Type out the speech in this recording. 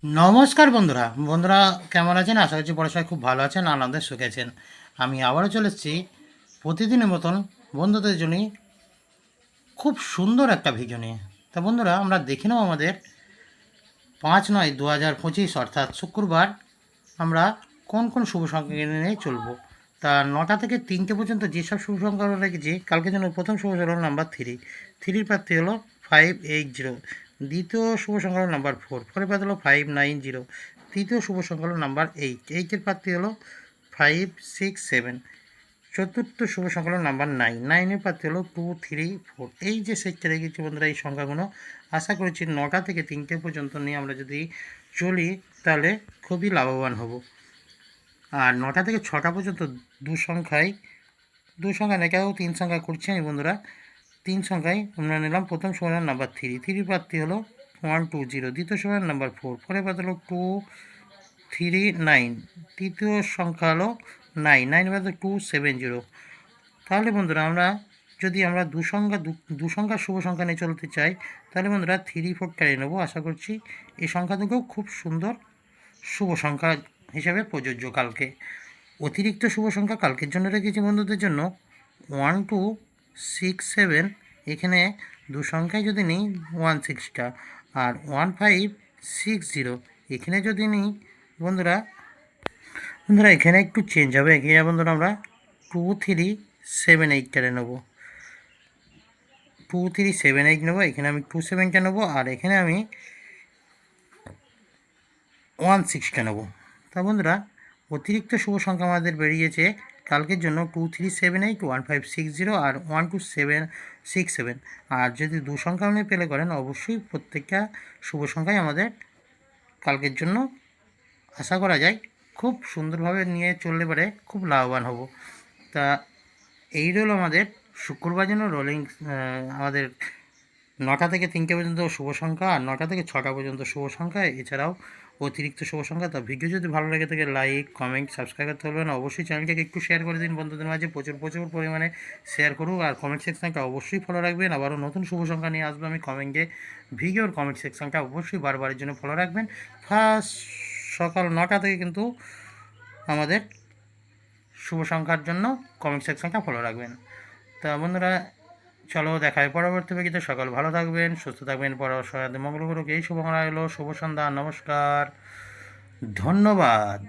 নমস্কার বন্ধুরা। বন্ধুরা কেমন আছেন? আশা করছি পড়াশোনায় খুব ভালো আছেন, আনন্দে সুখে আছেন। আমি আবারও চলে এসেছি প্রতিদিনের মতন বন্ধুদের জন্য খুব সুন্দর একটা ভিডিও নিয়ে। তা বন্ধুরা, আমরা দেখে নেব আমাদের 5/9/2025 অর্থাৎ শুক্রবার আমরা কোন কোন শুভ সংখ্যা নিয়ে চলবো। তা 9টা থেকে 3টে পর্যন্ত যেসব শুভ সংখ্যা রেখেছি, কালকের জন্য প্রথম শুভ সংখ্যা হলো নাম্বার 3। 3-র প্রার্থী হলো 580। দ্বিতীয় শুভ সংখ্যা হলো নাম্বার 4। 4-এর প্রার্থী হলো 590। তৃতীয় শুভ সংখ্যা হলো নাম্বার 8। 8-এর প্রার্থী হলো 567। চতুর্থ শুভ সংখ্যা হলো নাম্বার 9। 9-এর প্রার্থী হলো 234। এই যে সেটটা রেখেছি বন্ধুরা, এই সংখ্যাগুলো আশা করছি 9টা থেকে 3টে পর্যন্ত নিয়ে আমরা যদি চলি তাহলে খুবই লাভবান হব। আর 9টা থেকে 6টা পর্যন্ত দু সংখ্যা নেই, কেউ 3 সংখ্যা করছি আমি বন্ধুরা। 3 সংখ্যায় আমরা নিলাম প্রথম সময়ের নাম্বার 3। 3 প্রার্থী হলো 120। দ্বিতীয় সময়ের নাম্বার 4। 4-এর প্রার্থী হলো 239। তৃতীয় সংখ্যা হলো 9। 9-এর প্রার্থী 270। তাহলে বন্ধুরা আমরা দু সংখ্যা শুভ সংখ্যা নিয়ে চলতে চাই, তাহলে বন্ধুরা 3-4টাই নেবো। আশা করছি এই সংখ্যা থেকেও খুব সুন্দর শুভ সংখ্যা হিসেবে প্রযোজ্য কালকে। অতিরিক্ত শুভ সংখ্যা কালকের জন্য রেখেছি বন্ধুদের জন্য 1267। এখানে দু সংখ্যায় যদি নিই 16টা, আর 1560 এখানে যদি নিই বন্ধুরা এখানে একটু চেঞ্জ হবে। এখানে বন্ধুরা আমরা 2378টা নেবো। 2378 নেবো। এখানে আমি 27টা নেবো, আর এখানে আমি 16টা নেবো। তা বন্ধুরা, অতিরিক্ত শুভ সংখ্যা আমাদের বেরিয়েছে কালকের জন্য 2378, 1560 আর 12767। আর যদি দু সংখ্যা আপনি পেলে করেন, অবশ্যই প্রত্যেকটা শুভ সংখ্যাই আমাদের কালকের জন্য আশা করা যায় খুব সুন্দরভাবে নিয়ে চললে পারে খুব লাভবান হব। তা এই রইল আমাদের শুক্রবার জন্য রোলিং আমাদের 9টা থেকে 3টে পর্যন্ত শুভ সংখ্যা, আর 9টা থেকে 6টা পর্যন্ত শুভ সংখ্যা, এছাড়াও অতিরিক্ত শুভ সংখ্যা। তা ভিডিও যদি ভালো লাগে থাকে লাইক, কমেন্ট, সাবস্ক্রাইব করতে বলবেন। অবশ্যই চ্যানেলটাকে একটু শেয়ার করে দিন বন্ধুদের মাঝে, প্রচুর পরিমাণে শেয়ার করুক। আর কমেন্ট সেকশনটা অবশ্যই ফলো রাখবেন। আবারও নতুন শুভ সংখ্যা নিয়ে আসবো আমি ভিডিওর কমেন্ট সেকশনটা অবশ্যই বারবারের জন্য ফলো রাখবেন। ফার্স্ট সকাল 9টা থেকে কিন্তু আমাদের শুভ সংখ্যার জন্য কমেন্ট সেকশনটা ফলো রাখবেন। তা বন্ধুরা, চলো দেখা হয় পরবর্তী ভিডিওতে। সকাল ভালো থাকবেন, সুস্থ থাকবেন, পড়াশোনাতে মঙ্গল করুক এই শুভকামনা রইল। শুভ সন্ধ্যা, নমস্কার, ধন্যবাদ।